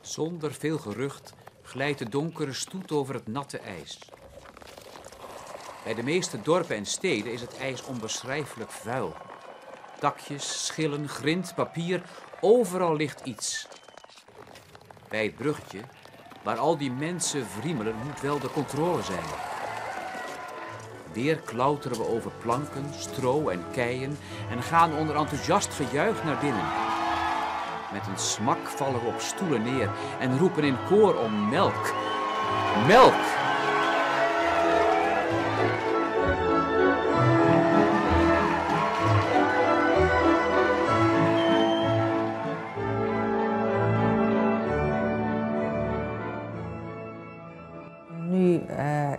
Zonder veel gerucht glijdt de donkere stoet over het natte ijs. Bij de meeste dorpen en steden is het ijs onbeschrijfelijk vuil. Dakjes, schillen, grind, papier, overal ligt iets. Bij het bruggetje, waar al die mensen wriemelen, moet wel de controle zijn. Weer klauteren we over planken, stro en keien en gaan onder enthousiast gejuich naar binnen. Met een smak vallen we op stoelen neer en roepen in koor om melk. Melk! Nu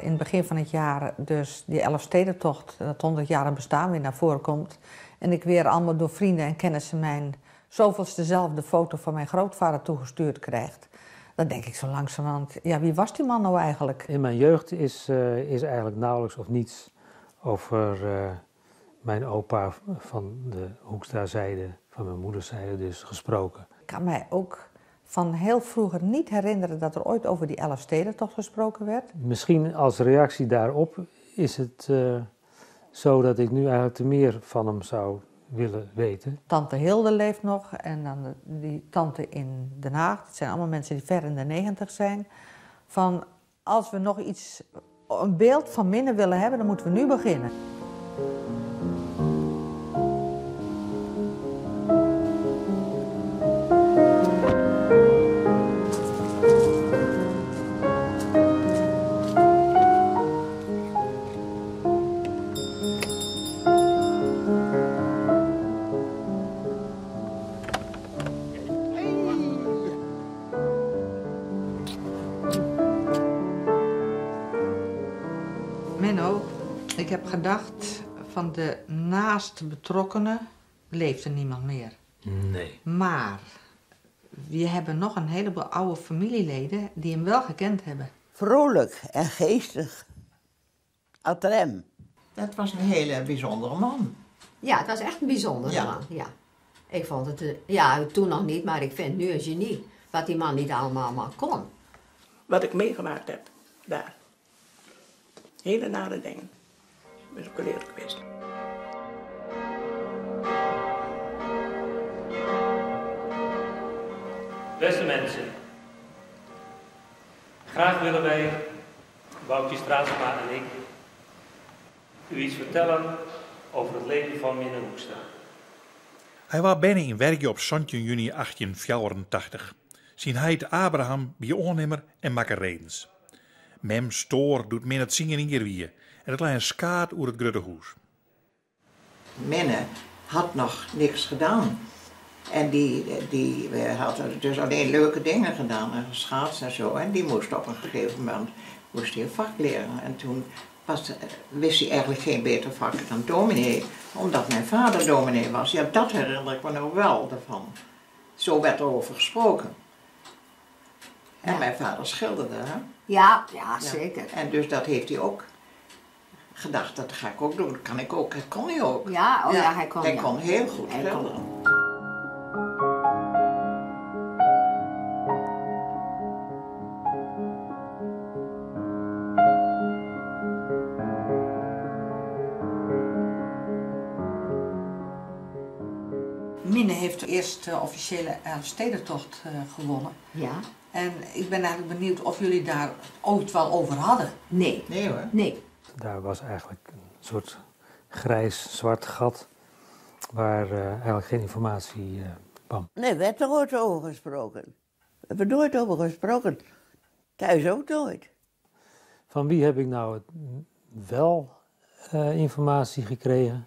in het begin van het jaar dus die Elfstedentocht, dat 100 jaar bestaan weer naar voren komt. En ik weer allemaal door vrienden en kennissen mijn zoveelstezelfde foto van mijn grootvader toegestuurd krijgt. Dan denk ik zo langzamerhand, ja, wie was die man nou eigenlijk? In mijn jeugd is eigenlijk nauwelijks of niets over mijn opa van de Hoekstrazijde, van mijn moederszijde dus, gesproken. Ik kan mij ook van heel vroeger niet herinneren dat er ooit over die Elfstedentocht gesproken werd. Misschien als reactie daarop is het zo dat ik nu eigenlijk te meer van hem zou willen weten. Tante Hilde leeft nog en dan die tante in Den Haag. Dat zijn allemaal mensen die ver in de 90 zijn. Van als we nog iets, een beeld van Minne willen hebben, dan moeten we nu beginnen. Menno, ik heb gedacht, van de naast betrokkenen leeft er niemand meer. Nee. Maar we hebben nog een heleboel oude familieleden die hem wel gekend hebben. Vrolijk en geestig. Atrem. Dat was een hele bijzondere man. Ja, het was echt een bijzondere man. Ja. Ik vond het, ja, toen nog niet, maar ik vind nu een genie. Wat die man niet allemaal kon. Wat ik meegemaakt heb, daar. Hele nare dingen. Ik ben ook leraar geweest. Beste mensen, graag willen wij, Woutje Straatsma en ik, u iets vertellen over het leven van Minne Hoekstra. Hij was bijna in werkje op 17 juni 1884. Zijn heid Abraham bij onnemer en makkeredens. Mem Stoor doet men het zingen hier weer en het lijkt een skaat oer het grote huis. Minne had nog niks gedaan. En die had dus alleen leuke dingen gedaan en geschaatst en zo. En die moest op een gegeven moment een vak leren. En toen wist hij eigenlijk geen beter vak dan dominee. Omdat mijn vader dominee was. Ja, dat herinner ik me nog wel ervan. Zo werd er over gesproken. En Ja. mijn vader schilderde, hè? Ja, ja, zeker. En dus dat heeft hij ook gedacht, dat ga ik ook doen. Dat kan ik ook. Dat kon hij ook. Ja, oh ja, hij kon. Hij ja. kon heel goed Hij kon. schilderen. Minne heeft de eerste officiële Elfstedentocht gewonnen. Ja? En ik ben eigenlijk benieuwd of jullie daar ooit wel over hadden. Nee. Nee hoor. Nee. Daar was eigenlijk een soort grijs-zwart gat waar eigenlijk geen informatie kwam. Nee, werd er ooit over gesproken. We hebben nooit over gesproken. Thuis ook nooit. Van wie heb ik nou wel informatie gekregen?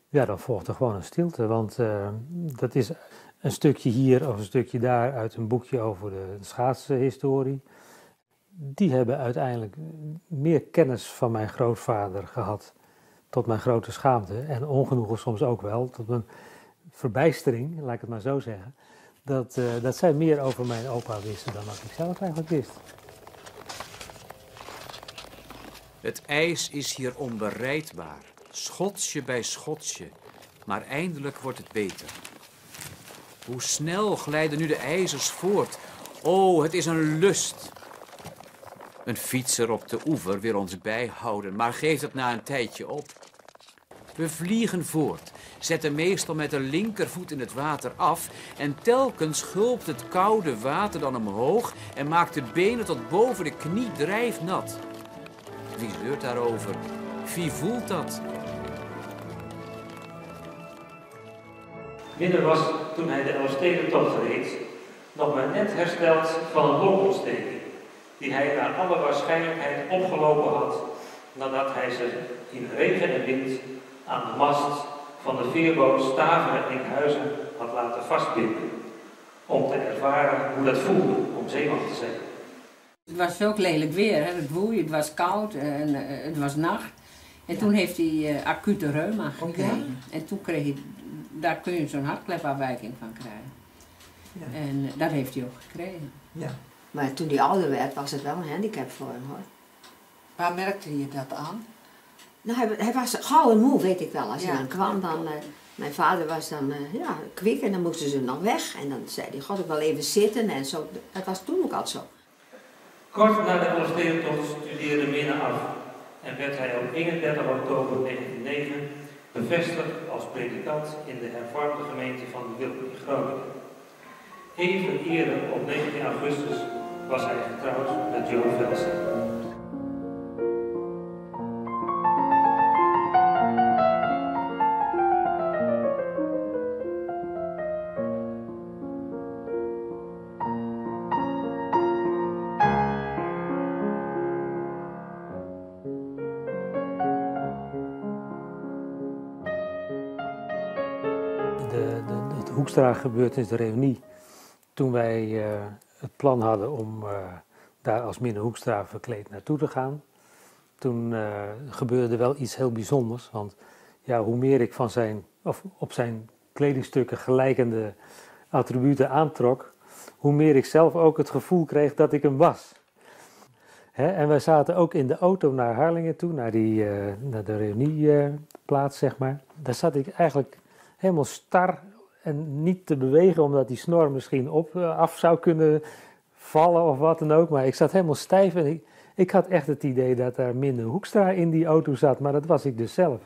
Ja, dan volgt er gewoon een stilte, want dat is een stukje hier of een stukje daar uit een boekje over de schaatshistorie. Die hebben uiteindelijk meer kennis van mijn grootvader gehad, tot mijn grote schaamte en ongenoegen soms ook wel, tot mijn verbijstering, laat ik het maar zo zeggen, dat zij meer over mijn opa wisten dan wat ik zelf eigenlijk wist. Het ijs is hier onbereidbaar, schotsje bij schotsje, maar eindelijk wordt het beter. Hoe snel glijden nu de ijzers voort. Oh, het is een lust. Een fietser op de oever wil ons bijhouden, maar geeft het na een tijdje op. We vliegen voort, zetten meestal met de linkervoet in het water af en telkens gulpt het koude water dan omhoog en maakt de benen tot boven de knie drijfnat. Wie zeurt daarover? Wie voelt dat? Minne was, toen hij de Elfstedentocht reed, nog maar net hersteld van een longontsteking, die hij naar alle waarschijnlijkheid opgelopen had nadat hij zich in regen en wind aan de mast van de veerboot Staveren-Enkhuizen had laten vastbinden, om te ervaren hoe dat voelde om zeeman te zijn. Het was ook lelijk weer, hè? Het woei, het was koud en het was nacht. En toen heeft hij acute reuma gekregen. En toen kreeg hij, daar kun je zo'n hartklepafwijking van krijgen. Ja. En dat heeft hij ook gekregen. Ja. Maar toen hij ouder werd, was het wel een handicap voor hem, hoor. Waar merkte je dat aan? Nou, hij was gauw en moe, weet ik wel. Als hij dan kwam, dan... mijn vader was dan kwik en dan moesten ze nog weg. En dan zei hij, god, ik wil even zitten en zo. Dat was toen ook al zo. Kort na de Elfstedentocht studeerde Minne af en werd hij op 31 oktober 1909 bevestigd als predikant in de hervormde gemeente van de Wilp in Groningen. Even eerder, op 19 augustus, was hij getrouwd met Jo Velsen. De Hoekstra-gebeurtenis, de reunie, toen wij het plan hadden om daar als Minne Hoekstra verkleed naartoe te gaan, toen gebeurde er wel iets heel bijzonders. Want ja, hoe meer ik van op zijn kledingstukken gelijkende attributen aantrok, hoe meer ik zelf ook het gevoel kreeg dat ik hem was. En wij zaten ook in de auto naar Harlingen toe, naar de reunieplaats, zeg maar. Daar zat ik eigenlijk helemaal star en niet te bewegen, omdat die snor misschien af zou kunnen vallen of wat dan ook. Maar ik zat helemaal stijf en ik had echt het idee dat daar Minne Hoekstra in die auto zat, maar dat was ik dus zelf.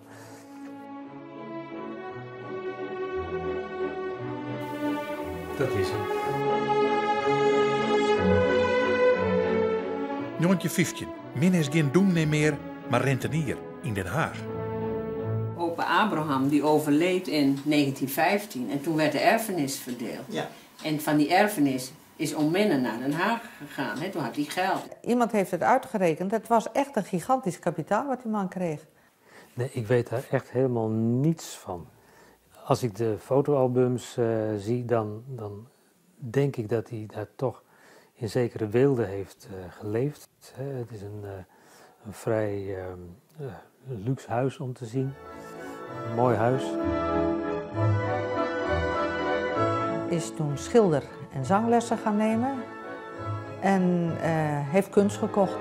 Dat is hem. Jongetje 15. Minne is geen doen meer, maar rentenier in Den Haag. Opa Abraham die overleed in 1915 en toen werd de erfenis verdeeld. Ja. En van die erfenis is oom Minne naar Den Haag gegaan. Hè? Toen had hij geld. Iemand heeft het uitgerekend. Het was echt een gigantisch kapitaal wat die man kreeg. Nee, ik weet daar echt helemaal niets van. Als ik de fotoalbums zie, dan denk ik dat hij daar toch in zekere weelde heeft geleefd. Het is een vrij luxe huis om te zien. Een mooi huis. Is toen schilder- en zanglessen gaan nemen en heeft kunst gekocht.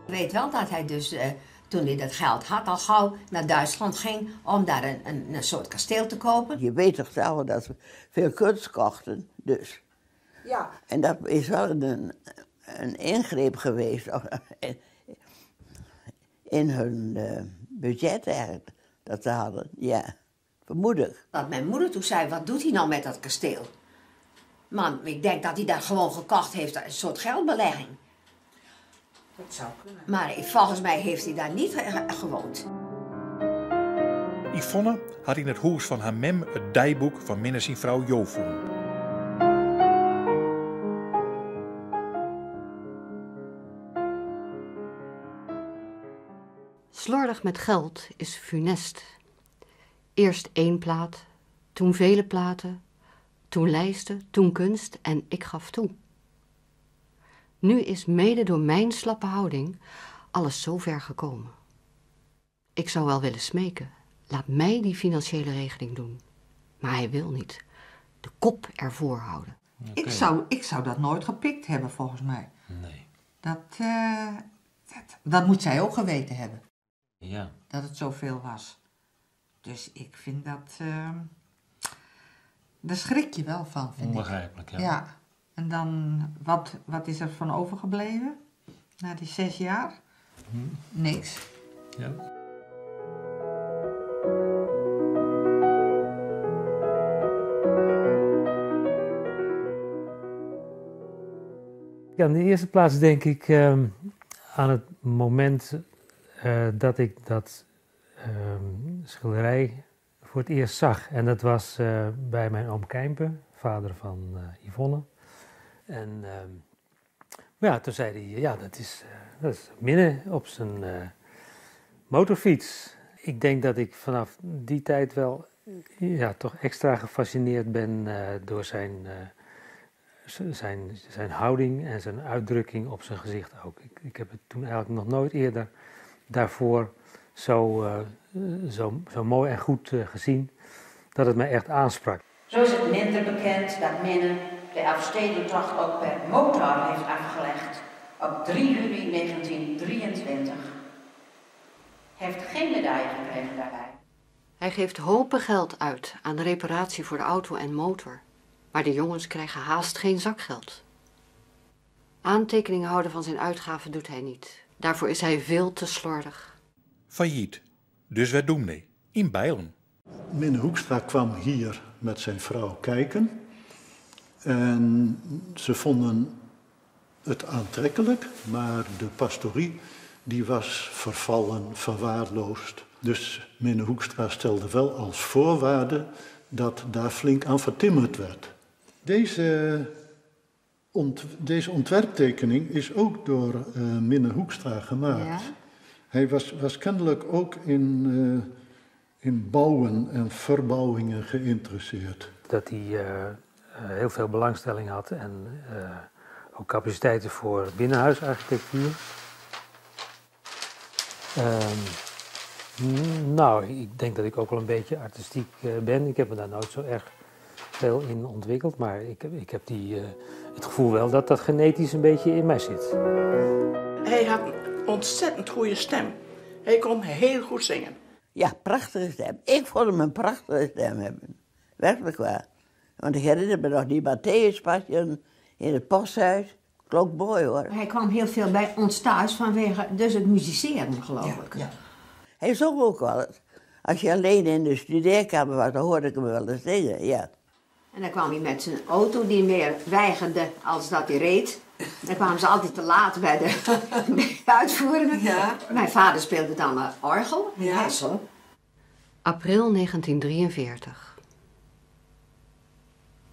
Ik weet wel dat hij dus, toen hij dat geld had, al gauw naar Duitsland ging om daar een soort kasteel te kopen. Je weet toch zelf dat we veel kunst kochten, dus. Ja. En dat is wel een ingreep geweest in hun budget eigenlijk, dat ze hadden, ja. Vermoedelijk. Dat mijn moeder toen zei, wat doet hij nou met dat kasteel? Man, ik denk dat hij dat gewoon gekocht heeft, een soort geldbelegging. Dat zou kunnen. Maar volgens mij heeft hij daar niet gewoond. Yvonne had in het huis van haar mem het dijboek van Minne zijn vrouw Jo vonden. Slordig met geld is funest. Eerst 1 plaat, toen vele platen, toen lijsten, toen kunst en ik gaf toe. Nu is mede door mijn slappe houding alles zo ver gekomen. Ik zou wel willen smeken, laat mij die financiële regeling doen. Maar hij wil niet. De kop ervoor houden. Okay. Ik zou dat nooit gepikt hebben, volgens mij. Nee. Dat moet zij ook geweten hebben. Ja. Dat het zoveel was. Dus ik vind dat... daar schrik je wel van, vind Onbegrijpelijk, ik. ja. Ja. En dan, wat is er van overgebleven? Na die 6 jaar? Niks. Ja. Ja, in de eerste plaats denk ik aan het moment dat ik dat schilderij voor het eerst zag. En dat was bij mijn oom Kijmpe, vader van Yvonne. En ja, toen zei hij, ja, dat is Minne op zijn motorfiets. Ik denk dat ik vanaf die tijd wel toch extra gefascineerd ben door zijn houding en zijn uitdrukking op zijn gezicht ook. Ik heb het toen eigenlijk nog nooit eerder daarvoor zo mooi en goed gezien dat het mij echt aansprak. Zo is het minder bekend dat Minne de Elfstedentocht ook per motor heeft afgelegd op 3 juli 1923. Hij heeft geen medaille gekregen daarbij. Hij geeft hopen geld uit aan de reparatie voor de auto en motor. Maar de jongens krijgen haast geen zakgeld. Aantekeningen houden van zijn uitgaven doet hij niet. Daarvoor is hij veel te slordig. Failliet. Dus werd doemnee. In Bijlen. Minne Hoekstra kwam hier met zijn vrouw kijken. En ze vonden het aantrekkelijk, maar de pastorie die was vervallen, verwaarloosd. Dus Minne Hoekstra stelde wel als voorwaarde dat daar flink aan vertimmerd werd. Deze ontwerptekening is ook door Minne Hoekstra gemaakt. Ja? Hij was kennelijk ook in bouwen en verbouwingen geïnteresseerd. Dat hij heel veel belangstelling had en ook capaciteiten voor binnenhuisarchitectuur. Nou, ik denk dat ik ook wel een beetje artistiek ben. Ik heb me daar nooit zo erg veel in ontwikkeld, maar ik heb het gevoel wel dat dat genetisch een beetje in mij zit. Hij had een ontzettend goede stem. Hij kon heel goed zingen. Ja, prachtige stem. Ik vond hem een prachtige stem hebben. Werkelijk waar. Want ik herinner me nog die Matthäus-passion in het posthuis. Klonk mooi hoor. Hij kwam heel veel bij ons thuis vanwege dus het musiceren, geloof ik. Ja. Hij zong ook wel eens. Als je alleen in de studeerkamer was, dan hoorde ik hem wel eens zingen, ja. En dan kwam hij met zijn auto die meer weigerde als dat hij reed. Dan kwamen ze altijd te laat bij de uitvoeringen. Ja. Mijn vader speelde dan orgel. Ja. April 1943.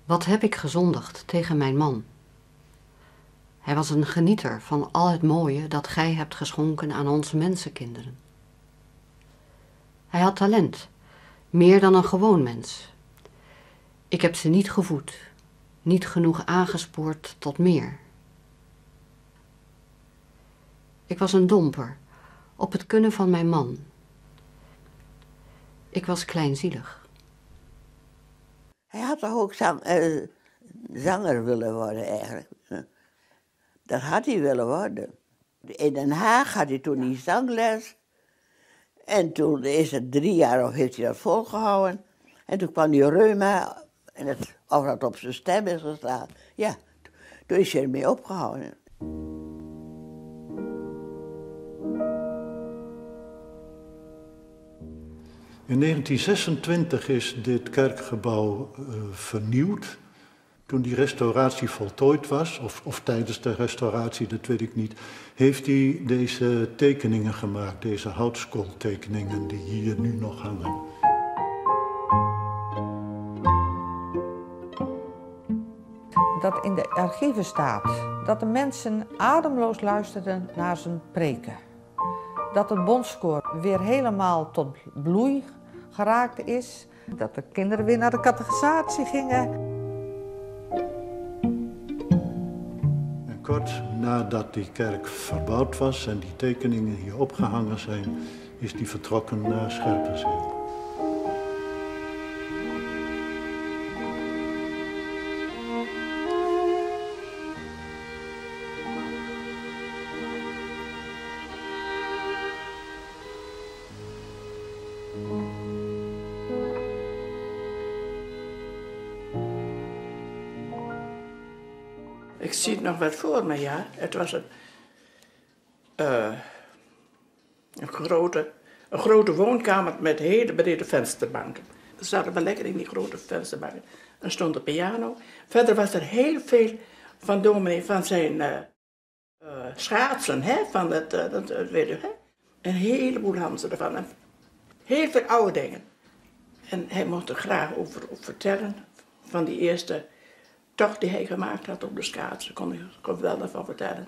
Wat heb ik gezondigd tegen mijn man? Hij was een genieter van al het mooie dat gij hebt geschonken aan onze mensenkinderen. Hij had talent, meer dan een gewoon mens. Ik heb ze niet gevoed, niet genoeg aangespoord tot meer. Ik was een domper, op het kunnen van mijn man. Ik was kleinzielig. Hij had toch ook zanger willen worden eigenlijk. Dat had hij willen worden. In Den Haag had hij toen die zangles. En toen is het 3 jaar of heeft hij dat volgehouden. En toen kwam die reuma, en of dat op zijn stem is gestaan. Ja, toen is hij ermee opgehouden. In 1926 is dit kerkgebouw vernieuwd. Toen die restauratie voltooid was, of tijdens de restauratie, dat weet ik niet, heeft hij deze tekeningen gemaakt, deze houtskooltekeningen die hier nu nog hangen. Dat in de archieven staat dat de mensen ademloos luisterden naar zijn preken. Dat het Bonskoor weer helemaal tot bloei geraakt is. Dat de kinderen weer naar de catechisatie gingen. En kort nadat die kerk verbouwd was en die tekeningen hier opgehangen zijn, is die vertrokken naar Scherpenzeel. Ik zie het nog wat voor me, ja. Het was een grote woonkamer met hele brede vensterbanken. We zaten wel lekker in die grote vensterbanken. Er stond een piano. Verder was er heel veel van dominee, van zijn schaatsen, hè, van dat weet u, hè. Een heleboel hadden ze ervan. En heel veel oude dingen. En hij mocht er graag over vertellen, van die eerste tocht die hij gemaakt had op de schaatsen. Kon hij er wel van vertellen.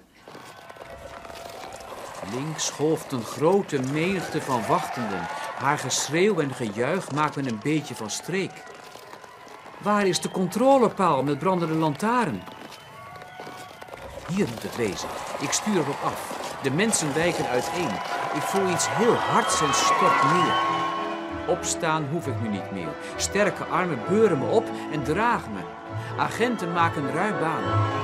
Links golft een grote menigte van wachtenden. Haar geschreeuw en gejuich maakt me een beetje van streek. Waar is de controlepaal met brandende lantaarn? Hier moet het wezen. Ik stuur erop af. De mensen wijken uiteen. Ik voel iets heel hards en stort neer. Opstaan hoef ik nu niet meer. Sterke armen beuren me op en dragen me. Agenten maken ruim baan.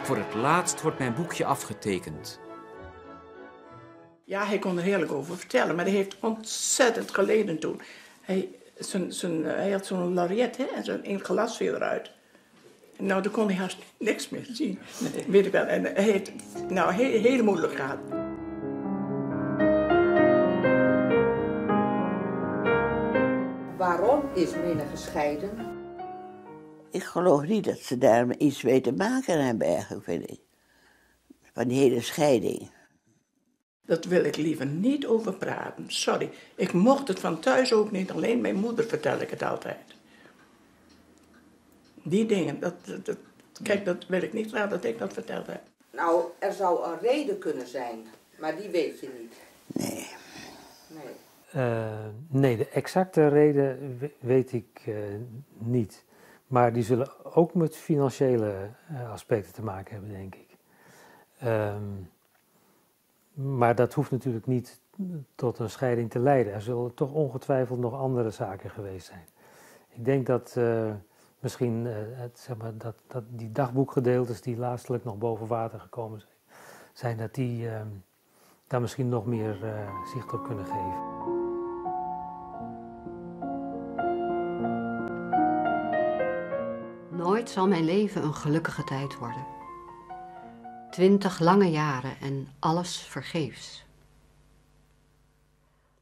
Voor het laatst wordt mijn boekje afgetekend. Ja, hij kon er heerlijk over vertellen, maar hij heeft ontzettend geleden toen. Hij had zo'n lariet, hè, en zo'n één glas viel eruit. Nou, dan kon hij haast niks meer zien. Nee, weet ik wel. En hij heeft heel moeilijk gehad. Waarom is Minne gescheiden? Ik geloof niet dat ze daar iets mee te maken hebben eigenlijk, vind ik. Van die hele scheiding. Dat wil ik liever niet over praten. Sorry. Ik mocht het van thuis ook niet. Alleen mijn moeder vertel ik het altijd. Die dingen, kijk, dat wil ik niet graag dat ik dat verteld heb. Nou, er zou een reden kunnen zijn, maar die weet je niet. Nee. Nee, de exacte reden weet ik niet. Maar die zullen ook met financiële aspecten te maken hebben, denk ik. Maar dat hoeft natuurlijk niet tot een scheiding te leiden. Er zullen toch ongetwijfeld nog andere zaken geweest zijn. Ik denk dat misschien dat die dagboekgedeeltes die laatstelijk nog boven water gekomen zijn, dat die daar misschien nog meer zicht op kunnen geven. Nooit zal mijn leven een gelukkige tijd worden. 20 lange jaren en alles vergeefs.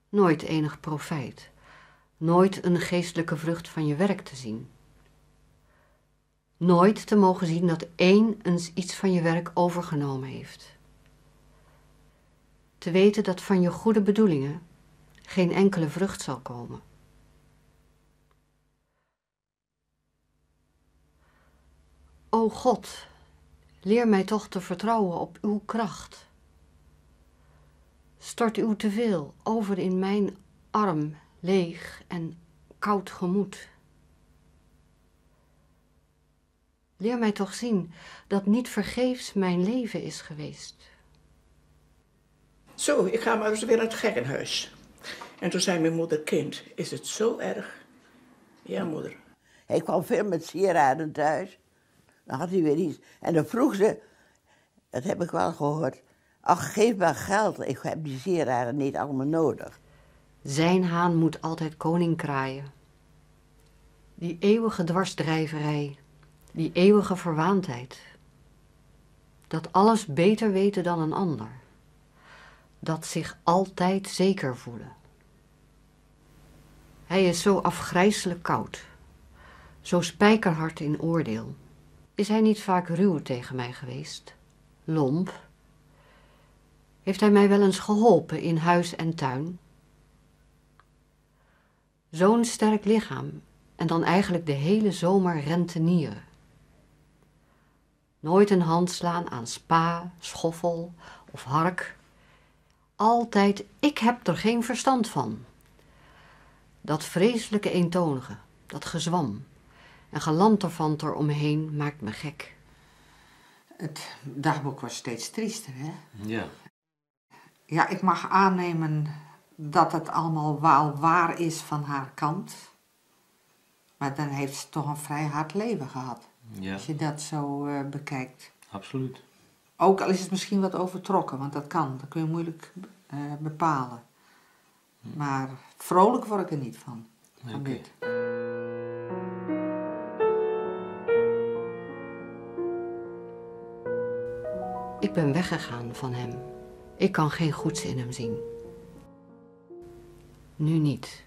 Nooit enig profijt. Nooit een geestelijke vrucht van je werk te zien. Nooit te mogen zien dat één eens iets van je werk overgenomen heeft. Te weten dat van je goede bedoelingen geen enkele vrucht zal komen. O God, leer mij toch te vertrouwen op uw kracht. Stort uw teveel over in mijn arm, leeg en koud gemoed. Leer mij toch zien dat niet vergeefs mijn leven is geweest. Zo, ik ga maar eens weer naar het gekkenhuis. En toen zei mijn moeder, kind, is het zo erg? Ja, moeder. Hij kwam veel met sieraden thuis. Dan had hij weer iets. En dan vroeg ze, dat heb ik wel gehoord, ach, geef maar geld, ik heb die sieraden niet allemaal nodig. Zijn haan moet altijd koning kraaien. Die eeuwige dwarsdrijverij, die eeuwige verwaandheid. Dat alles beter weten dan een ander. Dat zich altijd zeker voelen. Hij is zo afgrijselijk koud, zo spijkerhard in oordeel. Is hij niet vaak ruw tegen mij geweest? Lomp? Heeft hij mij wel eens geholpen in huis en tuin? Zo'n sterk lichaam en dan eigenlijk de hele zomer rentenieren. Nooit een hand slaan aan spa, schoffel of hark. Altijd, ik heb er geen verstand van. Dat vreselijke eentonige, dat gezwam en gelanterfanter omheen maakt me gek. Het dagboek was steeds triester, hè? Ja. Ja, ik mag aannemen dat het allemaal wel waar is van haar kant. Maar dan heeft ze toch een vrij hard leven gehad. Ja. Als je dat zo bekijkt. Absoluut. Ook al is het misschien wat overtrokken, want dat kun je moeilijk bepalen. Maar vrolijk word ik er niet van. Oké. Dit. Ik ben weggegaan van hem. Ik kan geen goeds in hem zien. Nu niet.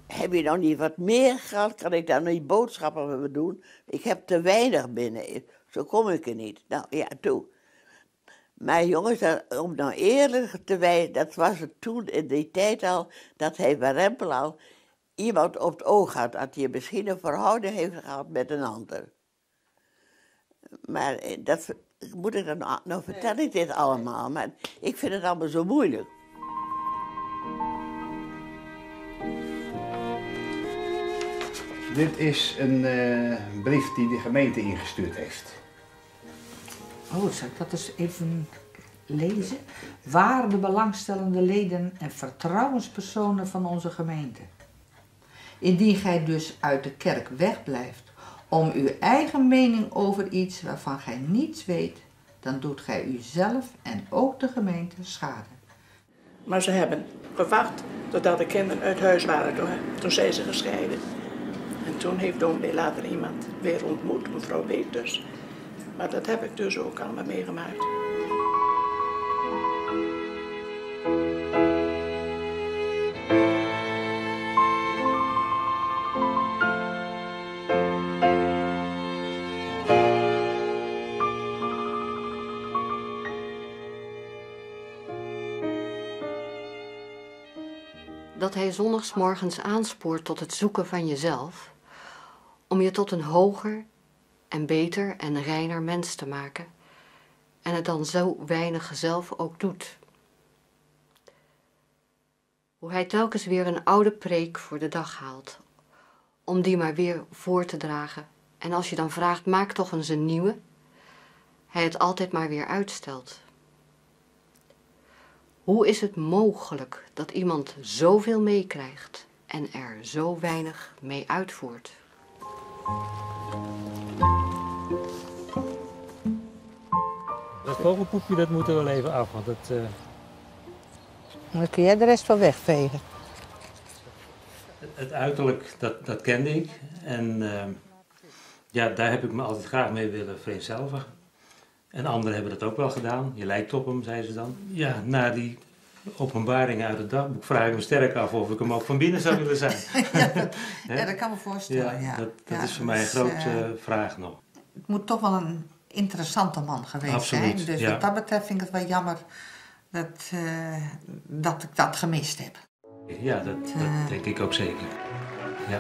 Heb je nou niet wat meer gehad? Kan ik dan niet boodschappen voor doen? Ik heb te weinig binnen. Zo kom ik er niet. Nou ja, toe. Maar jongens, om nou eerlijk te wijzen, dat was het toen in die tijd al, dat hij bij Rempel al iemand op het oog had. Dat hij misschien een verhouding heeft gehad met een ander. Maar dat moet ik dan, nou vertel ik dit allemaal, maar ik vind het allemaal zo moeilijk. Dit is een brief die de gemeente ingestuurd heeft. Oh, zal ik dat eens even lezen? Waarde belangstellende leden en vertrouwenspersonen van onze gemeente. Indien gij dus uit de kerk wegblijft om uw eigen mening over iets waarvan gij niets weet, dan doet gij uzelf en ook de gemeente schade. Maar ze hebben gewacht totdat de kinderen uit huis waren. Toen zijn ze gescheiden. En toen heeft dominee later iemand weer ontmoet, mevrouw Beek dus. Maar dat heb ik dus ook allemaal meegemaakt. Dat hij zondagsmorgens aanspoort tot het zoeken van jezelf, om je tot een hoger en beter en reiner mens te maken, en het dan zo weinig zelf ook doet. Hoe hij telkens weer een oude preek voor de dag haalt, om die maar weer voor te dragen, en als je dan vraagt, maak toch eens een nieuwe, hij het altijd maar weer uitstelt. Hoe is het mogelijk dat iemand zoveel meekrijgt en er zo weinig mee uitvoert? Dat vogelpoepje dat moet er wel even af, want dat... Dan kun jij de rest wel wegvegen. Het uiterlijk, dat kende ik. En ja, daar heb ik me altijd graag mee willen vereenzelvigen. En anderen hebben dat ook wel gedaan. Je lijkt op hem, zeiden ze dan. Ja, na die openbaringen uit het dagboek vraag ik me sterk af of ik hem ook van binnen zou willen zijn. Ja, dat kan me voorstellen. Ja, dat is voor mij een grote vraag nog. Het moet toch wel een interessante man geweest zijn. Dus wat dat betreft vind ik het wel jammer dat ik dat gemist heb. Ja, dat denk ik ook zeker. Ja.